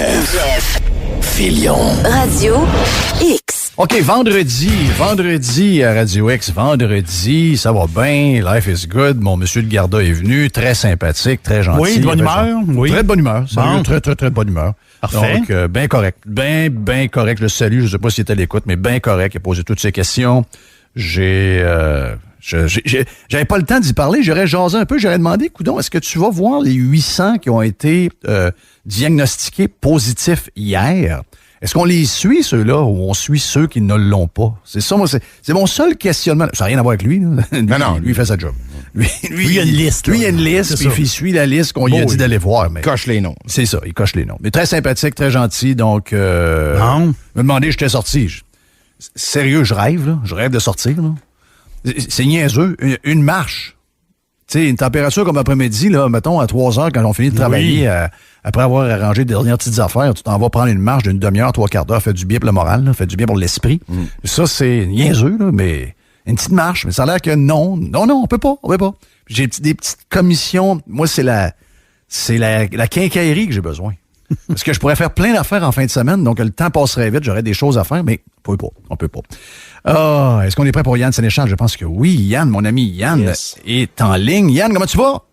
Geneviève. Filion. Radio X. OK, vendredi à Radio X, vendredi, ça va bien, life is good. Mon monsieur de Garda est venu, très sympathique, très gentil. Oui, de bonne humeur. Oui. Très de bonne humeur, sérieux, Bon. très de bonne humeur. Parfait. Donc, bien correct, bien correct. Je le salue, je ne sais pas s'il est à l'écoute, mais bien correct. Il a posé toutes ses questions. J'avais pas le temps d'y parler, j'aurais jasé un peu, j'aurais demandé, coudonc, est-ce que tu vas voir les 800 qui ont été diagnostiqués positifs hier? Est-ce qu'on les suit, ceux-là, ou on suit ceux qui ne l'ont pas? C'est ça, moi, c'est mon seul questionnement. Ça n'a rien à voir avec lui, là. Lui, il fait sa job. Lui, il a une liste. Lui, il a une liste, puis il suit la liste qu'on lui a dit d'aller voir. Mais Coche les noms. c'est ça, il coche les noms. Mais très sympathique, très gentil, donc... Non. me demander, j'étais sorti. Sérieux, je rêve, là. Je rêve de sortir, là. C'est niaiseux. Une marche. Tu sais, une température comme après-midi, là, mettons, à 3 heures, quand on finit de travailler, après avoir arrangé des dernières petites affaires, tu t'en vas prendre une marche d'une demi-heure, 3/4 d'heure, fait du bien pour le moral, là, fait du bien pour l'esprit. Ça, c'est niaiseux, là, mais une petite marche. Mais ça a l'air que non, on peut pas. J'ai des petites commissions. Moi, c'est la quincaillerie que j'ai besoin. Parce que je pourrais faire plein d'affaires en fin de semaine, donc le temps passerait vite, j'aurais des choses à faire, mais on peut pas. Ah, est-ce qu'on est prêt pour Yann Sénéchal? Je pense que oui. Yann, mon ami Yann, est en ligne. Yann, comment tu vas?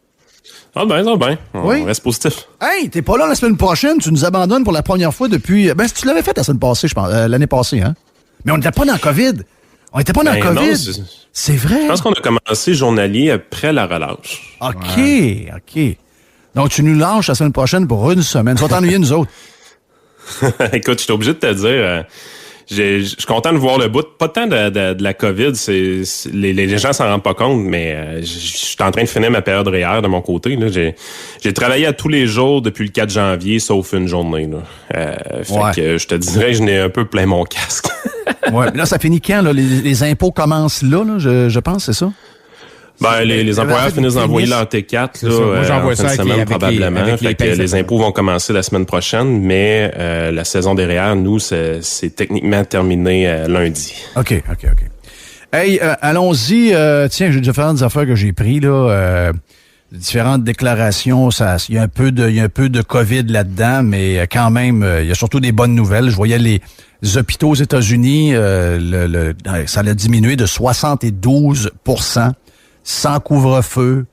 Ah ben, ça va bien. Oui. On reste positif. Hey, t'es pas là la semaine prochaine, tu nous abandonnes pour la première fois depuis... Ben, tu l'avais fait la semaine passée, je pense, l'année passée, hein? Mais on n'était pas dans le COVID. On n'était pas dans le Ben COVID. non, c'est vrai. Je pense qu'on a commencé journalier après la relâche. OK. Donc, tu nous lâches la semaine prochaine pour une semaine. Tu vas t'ennuyer, nous autres. Écoute, je suis obligé de te dire... je suis content de voir le bout. Pas tant de la COVID, les gens s'en rendent pas compte, mais je suis en train de finir ma période REER de mon côté. Là. J'ai travaillé à tous les jours depuis le 4 janvier, sauf une journée. Là. Fait que je te dirais, je n'ai un peu plein mon casque. Ouais. Là, ça finit quand? Là? Les impôts commencent là, je pense, c'est ça? Ben, les employeurs finissent d'envoyer leur T4 là, Moi, j'envoie ça en fin de semaine, probablement. Fait que les impôts vont commencer la semaine prochaine, mais la saison des REER, nous, c'est techniquement terminé lundi. OK. Hey, allons-y. Tiens, j'ai différentes affaires que j'ai prises, là. Différentes déclarations. Il y a un peu de COVID là-dedans, mais quand même, il y a surtout des bonnes nouvelles. Je voyais les hôpitaux aux États-Unis, ça a diminué de 72%. Sans couvre-feu,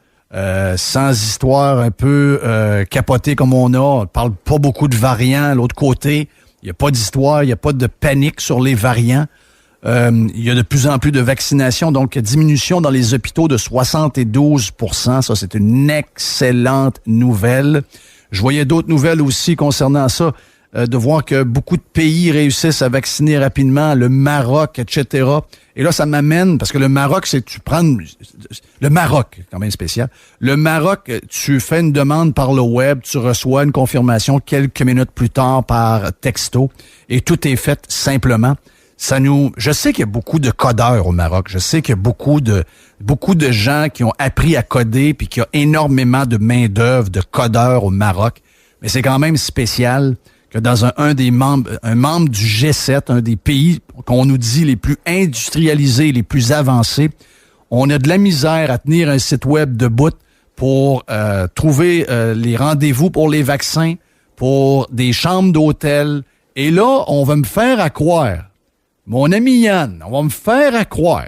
sans histoire un peu capotée comme on a. On parle pas beaucoup de variants. L'autre côté, il n'y a pas d'histoire, il n'y a pas de panique sur les variants. Il y a de plus en plus de vaccinations, donc diminution dans les hôpitaux de 72%. Ça, c'est une excellente nouvelle. Je voyais d'autres nouvelles aussi concernant ça, de voir que beaucoup de pays réussissent à vacciner rapidement, le Maroc, etc. Et là, ça m'amène, parce que le Maroc, le Maroc, quand même spécial. Le Maroc, tu fais une demande par le web, tu reçois une confirmation quelques minutes plus tard par texto, et tout est fait simplement. Je sais qu'il y a beaucoup de codeurs au Maroc. Je sais qu'il y a beaucoup de gens qui ont appris à coder, puis qu'il y a énormément de main-d'œuvre, de codeurs au Maroc. Mais c'est quand même spécial que dans un membre du G7, un des pays qu'on nous dit les plus industrialisés, les plus avancés, on a de la misère à tenir un site web debout pour trouver les rendez-vous pour les vaccins, pour des chambres d'hôtel. Et là, on va me faire à croire, mon ami Yann, on va me faire à croire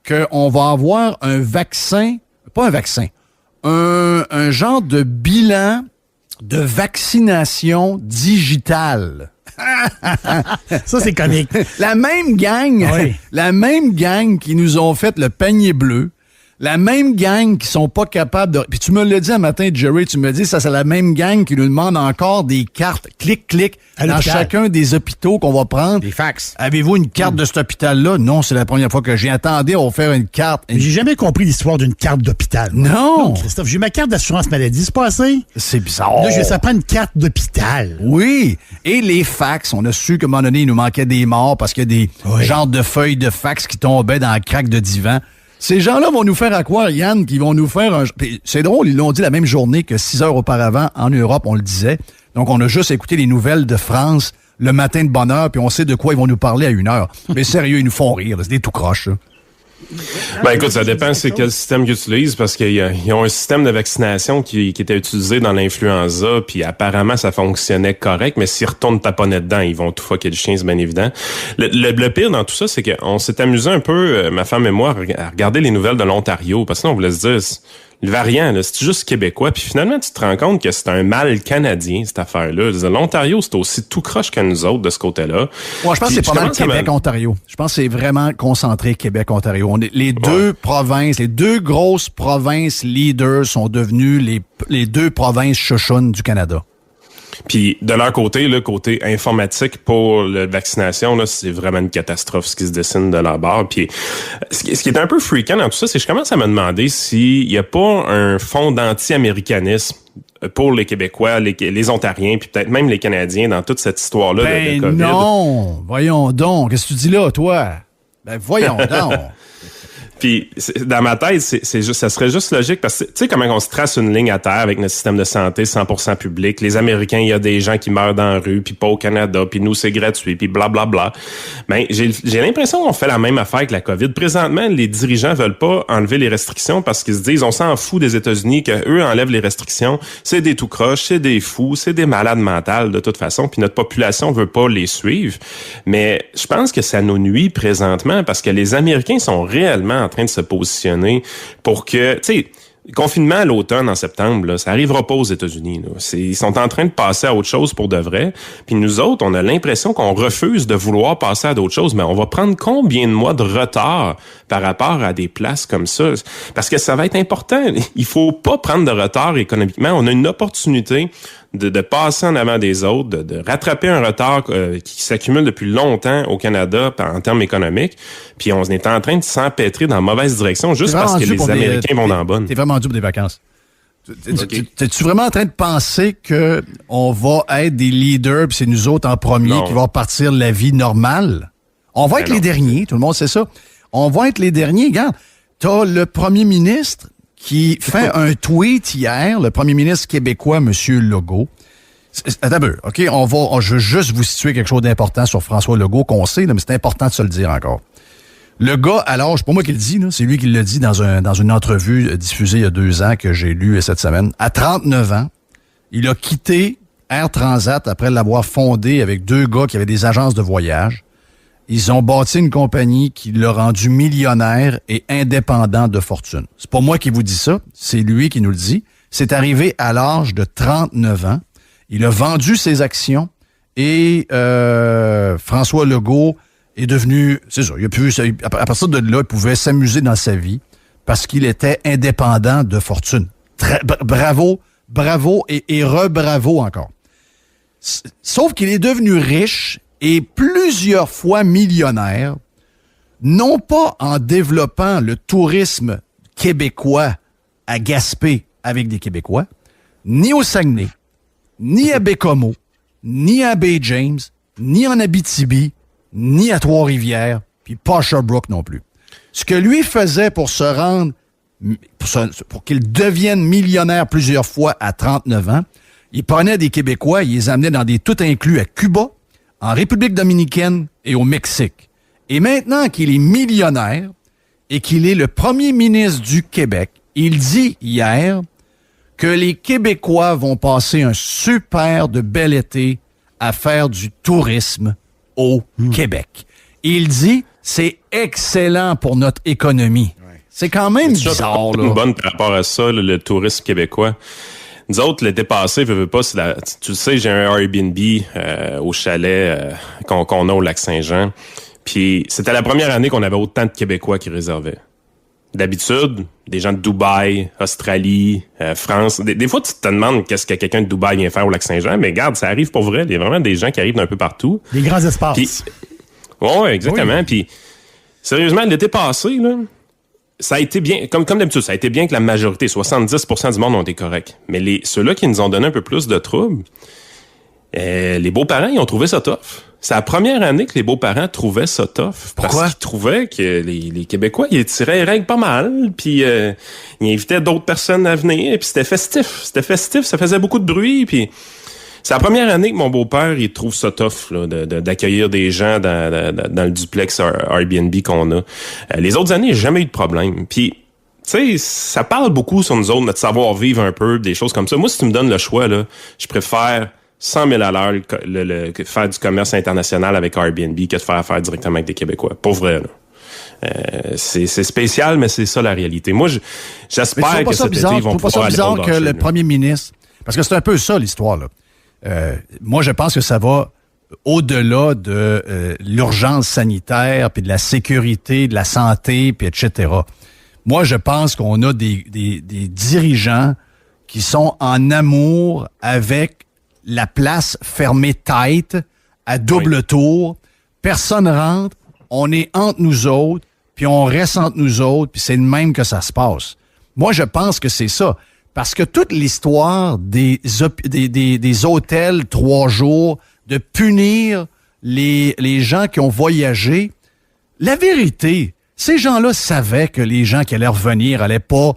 qu'on va avoir un genre de bilan de vaccination digitale. Ça, c'est comique. La même gang qui nous ont fait le panier bleu, la même gang qui sont pas capables de... Puis tu me l'as dit un matin, Jerry, tu me dis, ça c'est la même gang qui nous demande encore des cartes clic-clic dans chacun des hôpitaux qu'on va prendre. Des fax. Avez-vous une carte de cet hôpital-là? Non, c'est la première fois que j'ai attendu, on va faire une carte. J'ai jamais compris l'histoire d'une carte d'hôpital. Non, Christophe, j'ai eu ma carte d'assurance maladie, c'est pas assez? C'est bizarre. Là, ça prend une carte d'hôpital. Oui. Et les fax, on a su qu'à un moment donné, il nous manquait des morts parce qu'il y a des genres de feuilles de fax qui tombaient dans la craque de divan. Ces gens-là vont nous faire à croire, Yann, qu'ils vont nous faire un... Puis c'est drôle, ils l'ont dit la même journée que 6 heures auparavant, en Europe, on le disait. Donc, on a juste écouté les nouvelles de France le matin de bonne heure, puis on sait de quoi ils vont nous parler à 1 heure. Mais sérieux, ils nous font rire, là. C'est des tout croches, là. Ben écoute, ça dépend c'est quel système qu'ils utilisent parce qu'ils ont un système de vaccination qui était utilisé dans l'influenza, puis apparemment ça fonctionnait correct, mais s'ils retournent taponner dedans, ils vont tout fucker le chien, c'est bien évident. Le pire dans tout ça, c'est qu'on s'est amusé un peu, ma femme et moi, à regarder les nouvelles de l'Ontario, parce que là, on voulait se dire, le variant, là, c'est juste québécois, puis finalement, tu te rends compte que c'est un mal canadien, cette affaire-là. L'Ontario, c'est aussi tout croche que nous autres de ce côté-là. Ouais, je pense que c'est pas mal Québec-Ontario. Je pense que c'est vraiment concentré Québec-Ontario. Les deux provinces, les deux grosses provinces leaders sont devenues les deux provinces chouchounes du Canada. Puis de leur côté, le côté informatique pour la vaccination, là, c'est vraiment une catastrophe ce qui se dessine de leur bord. Puis ce qui est un peu freakant dans tout ça, c'est que je commence à me demander s'il n'y a pas un fond d'anti-américanisme pour les Québécois, les Ontariens, puis peut-être même les Canadiens dans toute cette histoire-là de COVID. Non! Voyons donc. Qu'est-ce que tu dis là, toi? Ben voyons donc. Puis dans ma tête, ça serait juste logique parce que tu sais comment on se trace une ligne à terre avec notre système de santé 100% public. Les Américains, il y a des gens qui meurent dans la rue, puis pas au Canada, puis nous c'est gratuit, puis blablabla. Ben j'ai l'impression qu'on fait la même affaire que la COVID. Présentement, les dirigeants veulent pas enlever les restrictions parce qu'ils se disent on s'en fout des États-Unis que eux enlèvent les restrictions. C'est des tout croches, c'est des fous, c'est des malades mentales de toute façon. Puis notre population veut pas les suivre. Mais je pense que ça nous nuit présentement parce que les Américains sont réellement en train de se positionner pour que, tu sais, confinement à l'automne, en septembre, là, ça arrivera pas aux États-Unis. Là. Ils sont en train de passer à autre chose pour de vrai. Puis nous autres, on a l'impression qu'on refuse de vouloir passer à d'autres choses. Mais on va prendre combien de mois de retard par rapport à des places comme ça? Parce que ça va être important. Il faut pas prendre de retard économiquement. On a une opportunité de passer en avant des autres, de rattraper un retard qui s'accumule depuis longtemps au Canada en termes économiques. Puis on est en train de s'empêtrer dans la mauvaise direction juste parce que les Américains vont dans la bonne. T'es vraiment dû pour des vacances. T'es-tu vraiment en train de penser que on va être des leaders puis c'est nous autres en premier qui vont partir la vie normale? On va être les derniers, tout le monde sait ça. On va être les derniers. Regarde, t'as le premier ministre qui fait un tweet hier, le premier ministre québécois, M. Legault. Attends un peu, OK? Je veux juste vous situer quelque chose d'important sur François Legault qu'on sait, là, mais c'est important de se le dire encore. Le gars, alors, c'est pas moi qui le dis, là, c'est lui qui le dit dans une entrevue diffusée il y a 2 ans que j'ai lue cette semaine. À 39 ans, il a quitté Air Transat après l'avoir fondé avec 2 gars qui avaient des agences de voyage. Ils ont bâti une compagnie qui l'a rendu millionnaire et indépendant de fortune. C'est pas moi qui vous dis ça, c'est lui qui nous le dit. C'est arrivé à l'âge de 39 ans. Il a vendu ses actions et François Legault est devenu... C'est ça, à partir de là, il pouvait s'amuser dans sa vie parce qu'il était indépendant de fortune. Bravo et re-bravo encore. Sauf qu'il est devenu riche et plusieurs fois millionnaire, non pas en développant le tourisme québécois à Gaspé avec des Québécois, ni au Saguenay, ni à Bécomo, ni à Baie-James, ni en Abitibi, ni à Trois-Rivières, puis pas à Sherbrooke non plus. Ce que lui faisait pour se rendre, pour qu'il devienne millionnaire plusieurs fois à 39 ans, il prenait des Québécois, il les amenait dans des tout inclus à Cuba, en République dominicaine et au Mexique. Et maintenant qu'il est millionnaire et qu'il est le premier ministre du Québec, il dit hier que les Québécois vont passer un super de bel été à faire du tourisme au Québec. Il dit c'est excellent pour notre économie. Ouais. C'est quand même bizarre. Là. Une bonne par rapport à ça, le tourisme québécois. Nous autres, l'été passé, tu le sais, j'ai un Airbnb au chalet qu'on a au Lac-Saint-Jean. Puis c'était la première année qu'on avait autant de Québécois qui réservaient. D'habitude, des gens de Dubaï, Australie, France. Des fois, tu te demandes qu'est-ce que quelqu'un de Dubaï vient faire au Lac-Saint-Jean, mais regarde, ça arrive pour vrai. Il y a vraiment des gens qui arrivent d'un peu partout. Des grands espaces. Oui, exactement. Oui. Puis, sérieusement, l'été passé, là, ça a été bien, comme d'habitude, ça a été bien que la majorité, 70% du monde ont été corrects. Mais ceux-là qui nous ont donné un peu plus de troubles, les beaux-parents, ils ont trouvé ça tough. C'est la première année que les beaux-parents trouvaient ça tough. Pourquoi? Parce qu'ils trouvaient que les Québécois, ils tiraient les règles pas mal, puis ils invitaient d'autres personnes à venir, puis c'était festif. Ça faisait beaucoup de bruit, puis C'est la première année que mon beau-père, il trouve ça tough là, d'accueillir des gens dans le duplex Airbnb qu'on a. Les autres années, j'ai jamais eu de problème. Puis, tu sais, ça parle beaucoup sur nous autres, notre savoir-vivre un peu, des choses comme ça. Moi, si tu me donnes le choix, là, je préfère 100 000 à l'heure faire du commerce international avec Airbnb que de faire affaire directement avec des Québécois. Pour vrai, là. C'est spécial, mais c'est ça la réalité. Moi, j'espère que cet été, ils vont pouvoir aller bizarre que le premier ministre... Parce que c'est un peu ça, l'histoire, là. Moi, je pense que ça va au-delà de l'urgence sanitaire, puis de la sécurité, de la santé, puis etc. Moi, je pense qu'on a des dirigeants qui sont en amour avec la place fermée tight, à double tour. Personne rentre, on est entre nous autres, puis on reste entre nous autres, puis c'est le même que ça se passe. Moi, je pense que c'est ça. Parce que toute l'histoire des hôtels 3 jours, de punir les gens qui ont voyagé, la vérité, ces gens-là savaient que les gens qui allaient revenir allaient pas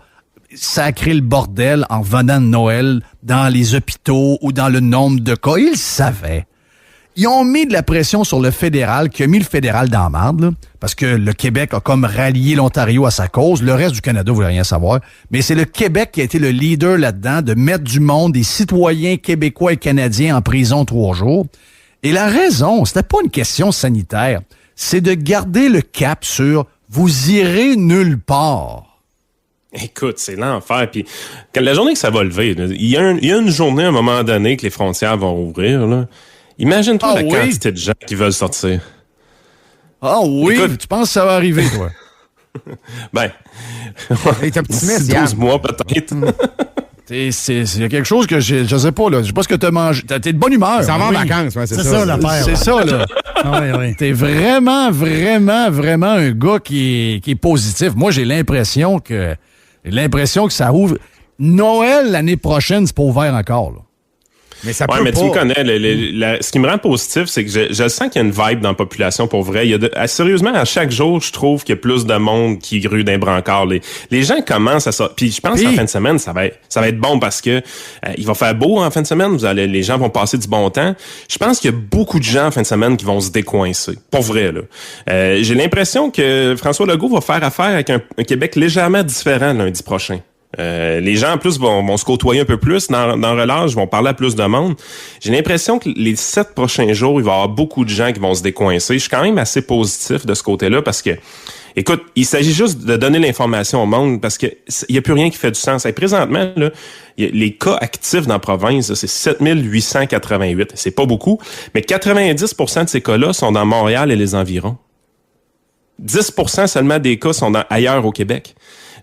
sacrer le bordel en venant de Noël dans les hôpitaux ou dans le nombre de cas. Ils savaient. Ils ont mis de la pression sur le fédéral, qui a mis le fédéral dans la marde, là, parce que le Québec a comme rallié l'Ontario à sa cause. Le reste du Canada voulait rien savoir. Mais c'est le Québec qui a été le leader là-dedans, de mettre du monde, des citoyens québécois et canadiens en prison 3 jours. Et la raison, c'était pas une question sanitaire. C'est de garder le cap sur « vous irez nulle part ». Écoute, c'est l'enfer. Puis quand la journée que ça va lever, il y a une journée à un moment donné que les frontières vont rouvrir, là. Imagine-toi quantité de gens qui veulent sortir. Ah oui? Écoute, tu penses que ça va arriver, toi? Ben, t'es optimiste, 12 mois peut-être. Il y a quelque chose que je sais pas, là. Je sais pas ce que t'as mangé. T'es de bonne humeur. Ça va en vacances, ouais, c'est ça l'affaire. C'est ça, là. Oui. T'es vraiment, vraiment, vraiment un gars qui est positif. Moi, j'ai l'impression que ça ouvre. Noël l'année prochaine, c'est pas ouvert encore, là. Mais ça ouais, peut mais pas. tu me connais. Ce qui me rend positif, c'est que je sens qu'il y a une vibe dans la population pour vrai. Sérieusement, à chaque jour, je trouve qu'il y a plus de monde qui grue d'un brancard. Les gens commencent à ça. Puis je pense qu'en fin de semaine, ça va être bon parce que il va faire beau en fin de semaine. Les gens vont passer du bon temps. Je pense qu'il y a beaucoup de gens en fin de semaine qui vont se décoincer. Pour vrai, là. J'ai l'impression que François Legault va faire affaire avec un Québec légèrement différent lundi prochain. Les gens, en plus, vont se côtoyer un peu plus dans relâche, vont parler à plus de monde. J'ai l'impression que les 7 prochains jours, il va y avoir beaucoup de gens qui vont se décoincer. Je suis quand même assez positif de ce côté-là parce que, écoute, il s'agit juste de donner l'information au monde parce que il n'y a plus rien qui fait du sens. Et présentement, là, les cas actifs dans la province, là, c'est 7888. C'est pas beaucoup, mais 90% de ces cas-là sont dans Montréal et les environs. 10% seulement des cas sont ailleurs au Québec.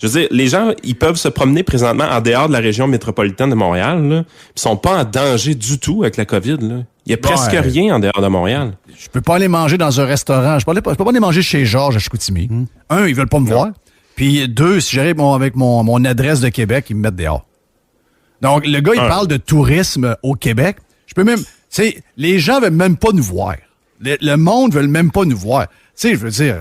Je veux dire, les gens, ils peuvent se promener présentement en dehors de la région métropolitaine de Montréal, là. Ils sont pas en danger du tout avec la COVID, là. Il y a presque rien en dehors de Montréal. Je peux pas aller manger dans un restaurant. Je peux pas aller manger chez Georges à Chicoutimi. Un, ils veulent pas me voir. Puis deux, si j'arrive avec mon adresse de Québec, ils me mettent dehors. Donc, le gars, il parle de tourisme au Québec. Je peux même... Tu sais, les gens veulent même pas nous voir. Le monde veut même pas nous voir. Tu sais, je veux dire...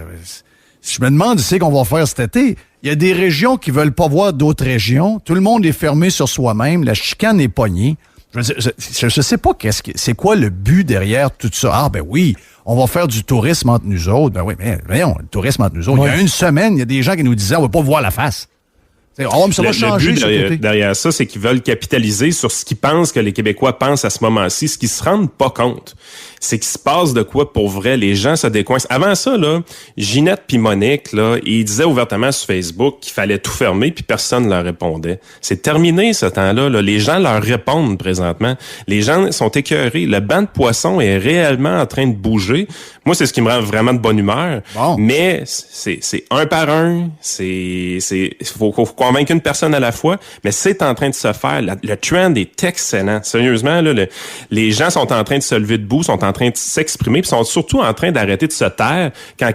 Je me demande ce qu'on va faire cet été. Il y a des régions qui veulent pas voir d'autres régions. Tout le monde est fermé sur soi-même. La chicane est pognée. Je sais pas c'est quoi le but derrière tout ça. Ah, ben oui, on va faire du tourisme entre nous autres. Ben oui, mais voyons, le tourisme entre nous autres. Ouais. Il y a une semaine, il y a des gens qui nous disaient, on va pas voir la face. Oh, mais ça va changer. Le but derrière ça, c'est qu'ils veulent capitaliser sur ce qu'ils pensent que les Québécois pensent à ce moment-ci. Ce qu'ils se rendent pas compte, c'est qu'il se passe de quoi pour vrai. Les gens se décoincent. Avant ça, là, Ginette puis Monique, là, ils disaient ouvertement sur Facebook qu'il fallait tout fermer puis personne leur répondait. C'est terminé ce temps-là. Là. Les gens leur répondent présentement. Les gens sont écœurés. Le banc de poissons est réellement en train de bouger. Moi, c'est ce qui me rend vraiment de bonne humeur. Bon. Mais c'est un par un. Faut convaincre une personne à la fois, mais c'est en train de se faire. Le trend est excellent. Sérieusement, là, les gens sont en train de se lever debout, sont en train de s'exprimer, puis sont surtout en train d'arrêter de se taire quand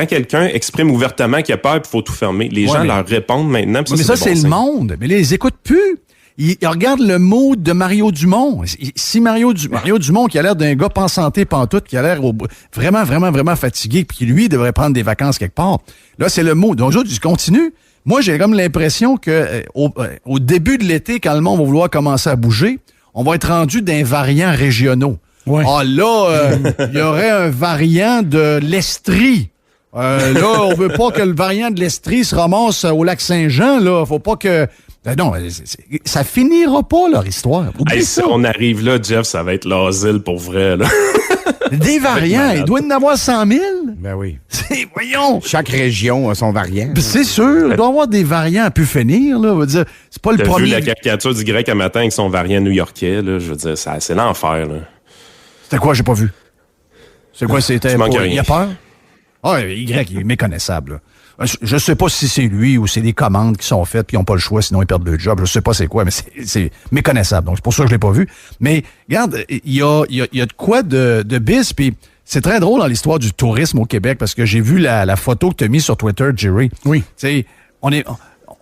quelqu'un exprime ouvertement qu'il a peur et qu'il faut tout fermer. Les gens leur répondent maintenant. Mais ça, c'est le monde. Mais ils écoutent plus. Ils regardent le mood de Mario Dumont. Si Mario Dumont, qui a l'air d'un gars pas en santé pantoute, qui a l'air vraiment, vraiment, vraiment fatigué, puis qui, lui, devrait prendre des vacances quelque part, là, c'est le mood. Donc, les autres, ils continuent. Moi, j'ai comme l'impression que au début de l'été, quand le monde va vouloir commencer à bouger, on va être rendu d'un variant régionaux. Ouais. Ah là, il y aurait un variant de l'Estrie. Là, on veut pas que le variant de l'Estrie se ramasse au lac Saint-Jean. Là, faut pas que... Ben non, ça finira pas, leur histoire. Hey, si on arrive là, Jeff, ça va être l'asile pour vrai. Là. Des variants, il doit y en avoir 100 000. Ben oui. Voyons. Chaque région a son variant. C'est sûr, il doit y avoir des variants à pu finir. Là, on va dire, c'est pas le T'as premier. vu la caricature du grec un matin avec son variant new-yorkais, là, je veux dire, c'est l'enfer. Là. C'était quoi, j'ai pas vu? C'est quoi, c'était? Tu manques rien. Il a peur? Ah, Y, il est méconnaissable. Là. Je sais pas si c'est lui ou c'est des commandes qui sont faites puis ils n'ont pas le choix, sinon ils perdent le job. Je sais pas c'est quoi, mais c'est méconnaissable. Donc, c'est pour ça que je l'ai pas vu. Mais, regarde, il y a de quoi de bis, puis c'est très drôle dans l'histoire du tourisme au Québec parce que j'ai vu la photo que tu as mise sur Twitter, Jerry. Oui. Tu sais,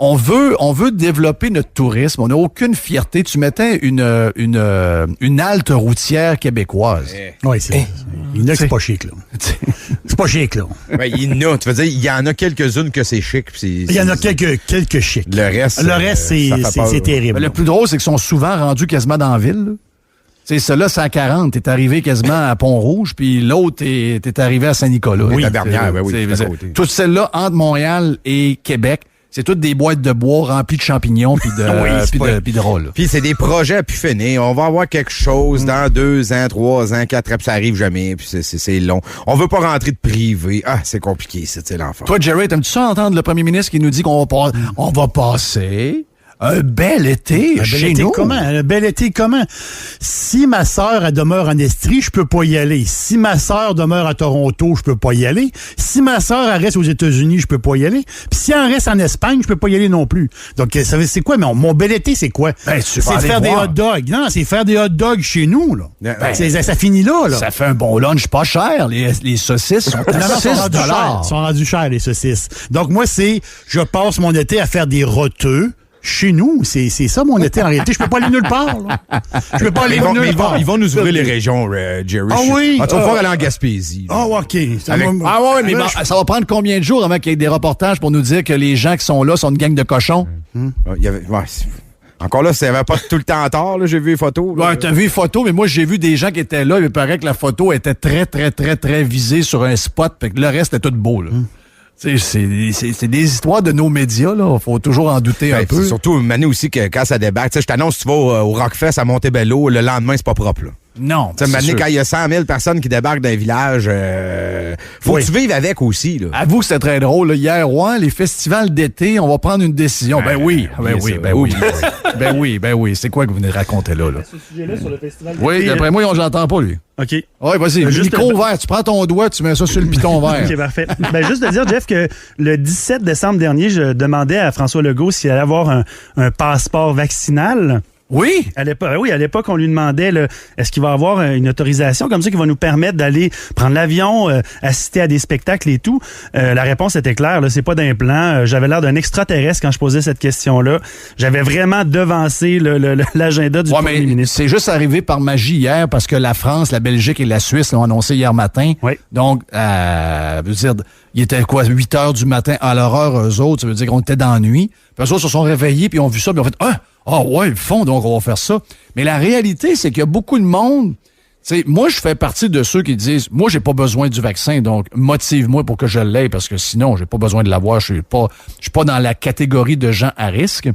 on veut développer notre tourisme. On n'a aucune fierté. Tu mettais une halte routière québécoise. Oui, c'est il y en a que c'est pas chic, là. C'est pas chic, là. Ben, il y en a, tu veux dire, il y en a quelques-unes que c'est chic. Il y en a quelques chics. Le reste, ça fait peur. Mais c'est terrible. le plus drôle, c'est qu'ils sont souvent rendus quasiment dans la ville. Là. Tu sais, celui-là, c'est à 40. T'es arrivé quasiment à Pont-Rouge, puis l'autre, t'es arrivé à Saint-Nicolas. Oui, la dernière, ben oui, tout à côté. Toutes celles-là, entre Montréal et Québec, c'est toutes des boîtes de bois remplies de champignons puis de rôles. Puis c'est des projets à pu finir. On va avoir quelque chose dans 2 ans, 3 ans, 4 ans, puis ça arrive jamais, puis c'est long. On veut pas rentrer de privé. Ah, c'est compliqué, c'est l'enfer. Toi, Jerry, t'aimes-tu ça entendre le premier ministre qui nous dit qu'on va passer un bel été chez nous? Un bel été comment? Si ma sœur elle demeure en Estrie, je peux pas y aller. Si ma sœur demeure à Toronto, je peux pas y aller. Si ma sœur elle reste aux États-Unis, je peux pas y aller. Puis si elle reste en Espagne, je peux pas y aller non plus. Donc, c'est quoi? Mon bel été, c'est quoi? Ben, c'est faire des hot dogs. Non, c'est faire des hot dogs chez nous, là. Ça finit là. Ça fait un bon lunch pas cher. Les saucisses sont à 6 $. Ils sont rendus chers, les saucisses. Donc, moi, je passe mon été à faire des roteux. Chez nous, c'est ça mon été en réalité. Je peux pas aller nulle part. Là. Je peux pas aller nulle part. Ils vont nous ouvrir les régions, Jerry. Ah oui? Tu vas pouvoir aller en Gaspésie. Ah, OK. Ouais, mais ça va prendre combien de jours avant qu'il y ait des reportages pour nous dire que les gens qui sont là sont une gang de cochons? Encore là, ça n'avait pas tout le temps tort, là, j'ai vu les photos. Là. Ouais, t'as vu les photos, mais moi, j'ai vu des gens qui étaient là. Il paraît que la photo était très, très, très, très visée sur un spot, puis que le reste était tout beau, là. C'est des histoires de nos médias, là. Faut toujours en douter un peu. Surtout, Mané aussi, que quand ça débarque, je t'annonce, tu vas au Rockfest à Montebello, le lendemain, c'est pas propre, là. Non. Mané, quand il y a 100 000 personnes qui débarquent d'un village, faut que tu vives avec aussi, là. Avoue que c'était très drôle, là. Hier, les festivals d'été, on va prendre une décision. Ben oui. C'est quoi que vous venez de raconter là? Ce sujet-là sur le festival d'été. Oui, d'après moi, j'entends pas, lui. OK. Oui, vas-y. Le micro vert. Tu prends ton doigt, tu mets ça sur le piton vert. OK, parfait. Juste de dire, Jeff, que le 17 décembre dernier, je demandais à François Legault s'il allait avoir un passeport vaccinal. Oui? À l'époque, on lui demandait est-ce qu'il va avoir une autorisation comme ça qui va nous permettre d'aller prendre l'avion, assister à des spectacles et tout. La réponse était claire, là, c'est pas d'un plan. J'avais l'air d'un extraterrestre quand je posais cette question-là. J'avais vraiment devancé l'agenda du premier ministre. C'est juste arrivé par magie hier parce que la France, la Belgique et la Suisse l'ont annoncé hier matin. Oui. Donc, veut dire, il était 8 heures du matin à leur heure, eux autres. Ça veut dire qu'on était dans la nuit. Puis eux autres se sont réveillés puis ont vu ça puis ont fait ouais, ils le font, donc on va faire ça. Mais la réalité, c'est qu'il y a beaucoup de monde. Moi, je fais partie de ceux qui disent, moi, j'ai pas besoin du vaccin, donc motive-moi pour que je l'aie, parce que sinon, j'ai pas besoin de l'avoir. Je suis pas dans la catégorie de gens à risque.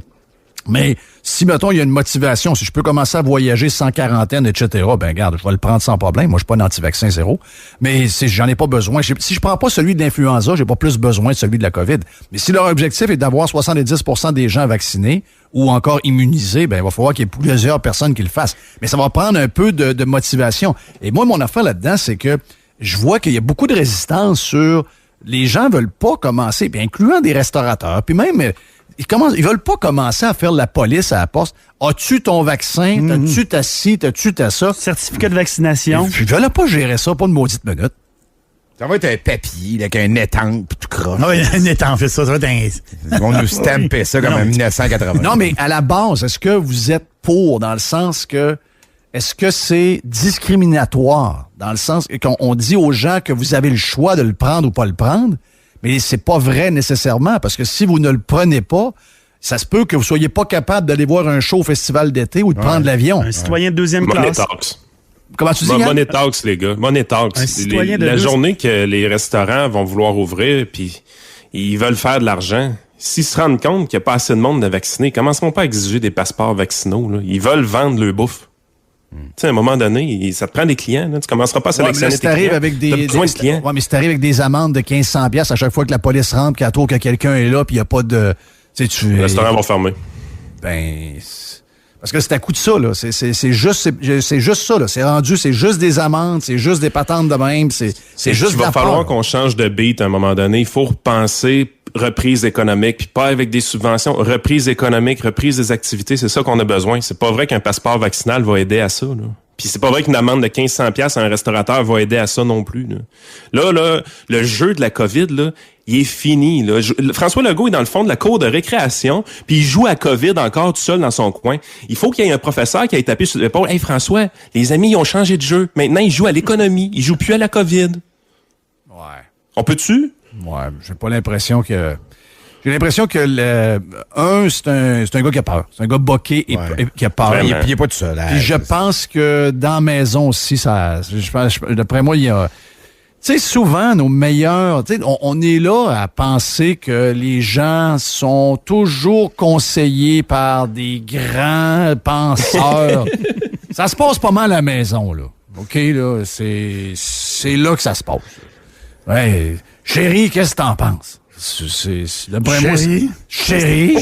Mais si, mettons, il y a une motivation, si je peux commencer à voyager sans quarantaine, etc., ben regarde, je vais le prendre sans problème. Moi, je suis pas un anti-vaccin zéro. Mais j'en ai pas besoin. Si je prends pas celui de l'influenza, j'ai pas plus besoin de celui de la COVID. Mais si leur objectif est d'avoir 70% des gens vaccinés ou encore immunisés, ben il va falloir qu'il y ait plusieurs personnes qui le fassent. Mais ça va prendre un peu de motivation. Et moi, mon affaire là-dedans, c'est que je vois qu'il y a beaucoup de résistance sur les gens veulent pas commencer, puis incluant des restaurateurs, puis même... Ils veulent pas commencer à faire la police à la poste. As-tu ton vaccin? T'as-tu ta ci? T'as-tu ta ça? Certificat de vaccination. Ils veulent pas gérer ça, pas une maudite minute. Ça va être un papier, avec un étampe, pis tout croche. Oui, un étampe, c'est ça. Ça va être Ils vont nous stamper ça comme en 1980. Non, mais à la base, est-ce que vous êtes pour, dans le sens que, est-ce que c'est discriminatoire? Dans le sens qu'on dit aux gens que vous avez le choix de le prendre ou pas le prendre? Mais c'est pas vrai nécessairement, parce que si vous ne le prenez pas, Ça se peut que vous soyez pas capable d'aller voir un show au festival d'été ou de prendre l'avion. Un citoyen de deuxième Money classe. Talks. Comment tu dis, Yann? Money Talks, les gars. Money Talks. Un citoyen de La deux- journée que les restaurants vont vouloir ouvrir, puis ils veulent faire de l'argent, s'ils se rendent compte qu'il n'y a pas assez de monde de vaccinés, ils commenceront pas à exiger des passeports vaccinaux. Là. Ils veulent vendre leur bouffe. Tu sais, à un moment donné, ça te prend des clients. Là. Tu commenceras pas à Ouais, mais là, sélectionner si tes t'arrives clients. avec T'as besoin de clients. Ouais, mais si t'arrives avec des amendes de 1500$ à chaque fois que la police rentre, qu'à tour que quelqu'un est là, puis il n'y a pas de... Tu sais, Les restaurants vont fermer. Parce que c'est à coup de ça, là. C'est juste ça, là. C'est rendu, c'est juste des amendes, c'est juste des patentes de même, c'est juste Il va de la falloir part. qu'on change de beat à un moment donné. Il faut repenser reprise économique, puis pas avec des subventions. Reprise économique, reprise des activités, c'est ça qu'on a besoin. C'est pas vrai qu'un passeport vaccinal va aider à ça, là. Puis c'est pas vrai qu'une amende de 1500$ à un restaurateur va aider à ça non plus. Là, le jeu de la COVID, là, il est fini. Là. François Legault est dans le fond de la cour de récréation, puis il joue à COVID encore tout seul dans son coin. Il faut qu'il y ait un professeur qui aille taper sur l'épaule. « Hey François, les amis, ils ont changé de jeu. Maintenant, ils jouent à l'économie. Ils jouent plus à la COVID. » Ouais. On peut-tu? Ouais, j'ai pas l'impression que... J'ai l'impression que c'est un gars qui a peur. C'est un gars boqué et qui a peur. Vraiment. Il est pas tout seul. Puis je pense que dans la maison aussi, d'après moi, il y a... Tu sais, souvent, nos meilleurs... Tu sais, on est là à penser que les gens sont toujours conseillés par des grands penseurs. Ça se passe pas mal à la maison, là. OK, là, c'est là que ça se passe. Ouais. Chérie, qu'est-ce que t'en penses? D'après moi, Chérie?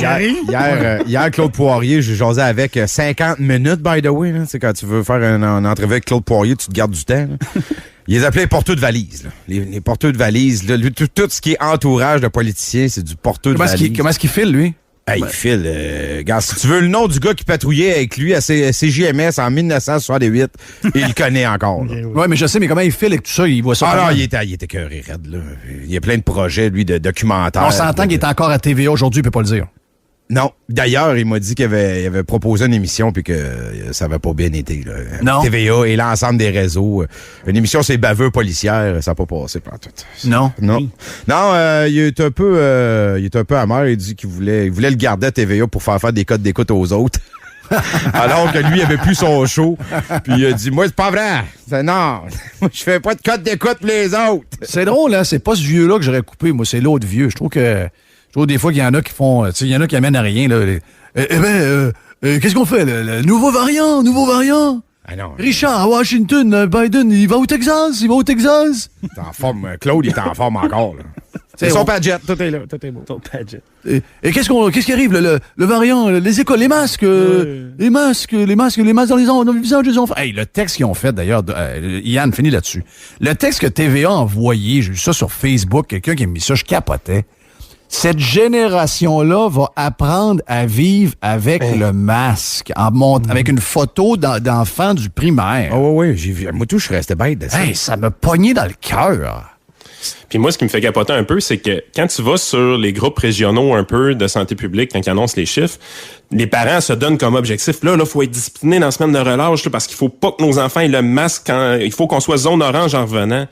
Hier, Claude Poirier, j'ai jasé avec 50 minutes, by the way. C'est quand tu veux faire une entrevue avec Claude Poirier, tu te gardes du temps. Là. Il les appelait les porteurs de valises. Là. Les porteurs de valises. Là, tout ce qui est entourage de politiciens, c'est du porteur de valises. Comment est-ce qu'il file, lui? Hey, il file. Regarde, si tu veux le nom du gars qui patrouillait avec lui à CJMS en 1968, il le connaît encore. Là. Ouais, mais je sais, mais comment il file avec tout ça? Il voit ça. Ah comment? non, il était écœuré, raide, là. Il y a plein de projets, lui, de documentaires. On s'entend qu'il est encore à TVA aujourd'hui, il peut pas le dire. Non. D'ailleurs, il m'a dit qu'il avait proposé une émission puis que ça avait pas bien été. Là. Non. TVA et l'ensemble des réseaux. Une émission, c'est baveux policière. Ça n'a pas passé par tout. Non. Non. Non, il est un peu amer. Il dit qu'il voulait le garder à TVA pour faire des codes d'écoute aux autres. Alors que lui, il avait plus son show. Puis il a dit, moi, c'est pas vrai. Non, moi, je fais pas de code d'écoute pour les autres. C'est drôle, hein? C'est pas ce vieux-là que j'aurais coupé. Moi, c'est l'autre vieux. Je trouve des fois qu'il y en a qui font... Tu sais, il y en a qui amènent à rien, là. Qu'est-ce qu'on fait, là? Le nouveau variant! Ah non. Richard, à Washington, Biden, il va au Texas! Il est en forme. Claude, il est en forme encore, là. C'est son Padgett. Tout est là. Tout est beau. Ton Padgett. Et qu'est-ce qui arrive, le variant, les écoles, les masques, les masques dans le visage des enfants. Hey, le texte qu'ils ont fait, d'ailleurs, Yann, finit là-dessus. Le texte que TVA a envoyé, j'ai vu ça sur Facebook, quelqu'un qui a mis ça, je capotais. Cette génération-là va apprendre à vivre avec le masque, avec une photo d'enfants du primaire. Ah oui, j'ai vu. Moi, tout, je suis resté bête de ça. Hey, ça m'a pogné dans le cœur. Puis moi, ce qui me fait capoter un peu, c'est que quand tu vas sur les groupes régionaux un peu de santé publique, quand ils annoncent les chiffres, les parents se donnent comme objectif, là, faut être discipliné dans la semaine de relâche, là, parce qu'il faut pas que nos enfants aient le masque il faut qu'on soit zone orange en revenant.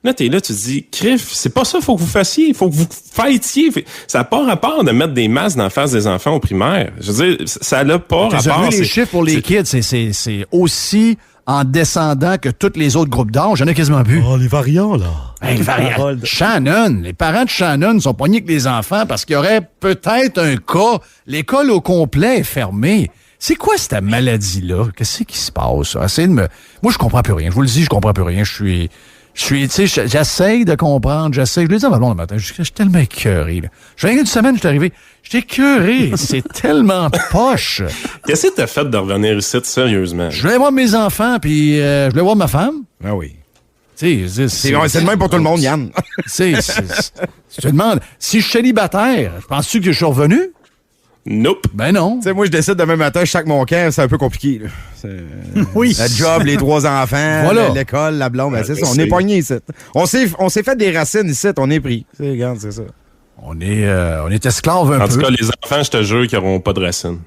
Là, t'es là, tu te dis, crif, c'est pas ça, faut que vous fassiez, il faut que vous fêtiez. Ça n'a pas rapport de mettre des masques dans la face des enfants au primaire. Je veux dire, ça n'a pas T'as rapport. vu les chiffres pour les kids, c'est aussi en descendant que tous les autres groupes d'âge. J'en ai quasiment plus. Oh, les variants, là. Hey, les variants. Shannon, les parents de Shannon sont pognés avec les enfants parce qu'il y aurait peut-être un cas. L'école au complet est fermée. C'est quoi cette maladie-là? Qu'est-ce qui se passe? Moi, je comprends plus rien. Je vous le dis, je comprends plus rien. J'essaye de comprendre, je lui dis à ma blonde le matin, je suis tellement écœuré, là. Je viens d'une semaine, je suis arrivé, j'étais écœuré, c'est tellement poche. Qu'est-ce que t'as fait de revenir ici, sérieusement? Je voulais voir mes enfants, puis je voulais voir ma femme. Ah oui. Tu sais, C'est le même pour tout le monde, Yann. Tu te demandes, si je suis célibataire, penses-tu que je suis revenu? Nope. Ben non. Tu sais, moi, je décide demain matin, je sac mon camp, c'est un peu compliqué. Là. Oui. Le job, les 3 enfants, Voilà. l'école, la blonde, ben, c'est ça. On c'est- est pognés ici. On s'est fait des racines ici, on est pris. Regarde, c'est ça. On est esclaves un En peu. tout cas, les enfants, je te jure qu'ils n'auront pas de racines.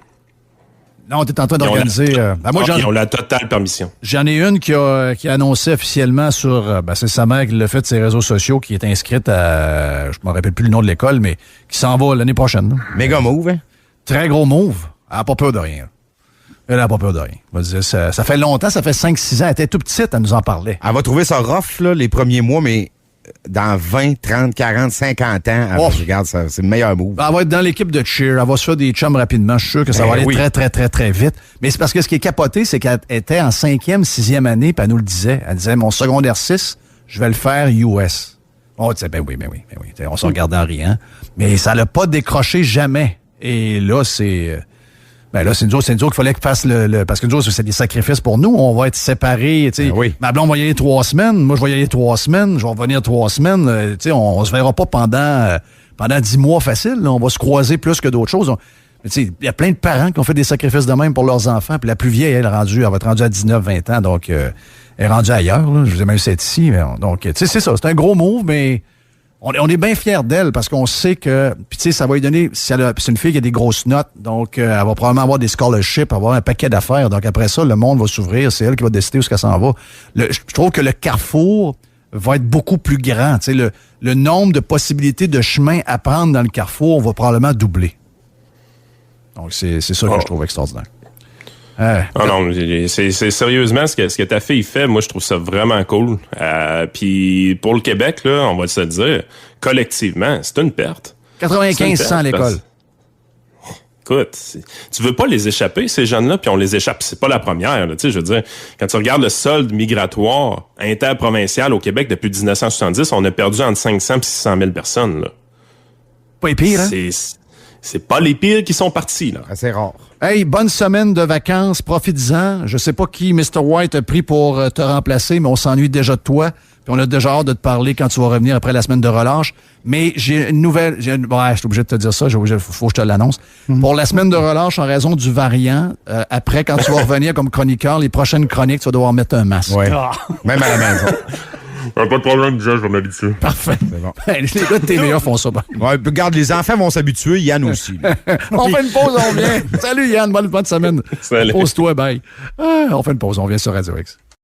Non, t'es en train d'organiser... moi, Ils ont la totale permission. J'en ai une qui a annoncé officiellement sur... c'est sa mère qui l'a fait de ses réseaux sociaux, qui est inscrite à... Je me rappelle plus le nom de l'école, mais qui s'en va l'année prochaine. Là. Méga move, hein? Très gros move. Elle n'a pas peur de rien. Elle n'a pas peur de rien. On va dire, ça fait longtemps, ça fait 5-6 ans. Elle était tout petite, elle nous en parlait. Elle va trouver ça rough, là, les premiers mois, mais dans 20, 30, 40, 50 ans, regarde, ça, c'est le meilleur move. Elle va être dans l'équipe de cheer. Elle va se faire des chums rapidement. Je suis sûr que ça va aller très, très, très, très vite. Mais c'est parce que ce qui est capoté, c'est qu'elle était en 5e, 6e année, puis elle nous le disait. Elle disait, mon secondaire 6, je vais le faire US. On disait, ben oui. On se regardait en riant. Mais ça l'a pas décroché jamais. Et là, c'est... c'est nous autres qu'il fallait qu'il fasse parce que nous autres, c'est des sacrifices pour nous. On va être séparés. Ma blonde va y aller 3 semaines. Moi, je vais y aller 3 semaines. Je vais revenir 3 semaines. On se verra pas pendant 10 mois facile. Là. On va se croiser plus que d'autres choses. Il y a plein de parents qui ont fait des sacrifices de même pour leurs enfants. Puis la plus vieille, elle va être rendue à 19-20 ans. Donc, elle est rendue ailleurs. Là. Je vous ai même cette ici. Donc, c'est ça. C'est un gros move, mais... On est bien fiers d'elle parce qu'on sait que, puis ça va lui donner, c'est une fille qui a des grosses notes, donc elle va probablement avoir des scholarships, avoir un paquet d'affaires. Donc après ça, le monde va s'ouvrir, c'est elle qui va décider où est-ce qu'elle s'en va. Je trouve que le carrefour va être beaucoup plus grand. Le nombre de possibilités de chemin à prendre dans le carrefour va probablement doubler. Donc c'est ça que je trouve extraordinaire. Non, c'est sérieusement ce que ta fille fait. Moi, je trouve ça vraiment cool. Puis pour le Québec, là, on va se le dire, collectivement, c'est une perte. 95 à l'école. Écoute, tu veux pas les échapper, ces jeunes-là, puis on les échappe. C'est pas la première. Là, je veux dire, quand tu regardes le solde migratoire interprovincial au Québec depuis 1970, on a perdu entre 500 et 600 000 personnes. Là. Pas les pires, hein? C'est pas les pires qui sont partis, là. C'est rare. Hey, bonne semaine de vacances, profites-en. Je sais pas qui Mr. White a pris pour te remplacer, mais on s'ennuie déjà de toi. Puis on a déjà hâte de te parler quand tu vas revenir après la semaine de relâche. Mais j'ai une nouvelle... je suis obligé de te dire ça, faut que je te l'annonce. Pour la semaine de relâche, en raison du variant, après, quand tu vas revenir comme chroniqueur, les prochaines chroniques, tu vas devoir mettre un masque. Ouais. Même à la maison. Pas de problème, déjà, je vais m'habituer. Parfait. C'est bon. Les gars de TVA font ça. Ouais, regarde, les enfants vont s'habituer, Yann aussi. On fait une pause, on vient. Salut Yann, bonne semaine. Salut. Pose-toi, bye. On fait une pause, on vient sur Radio X.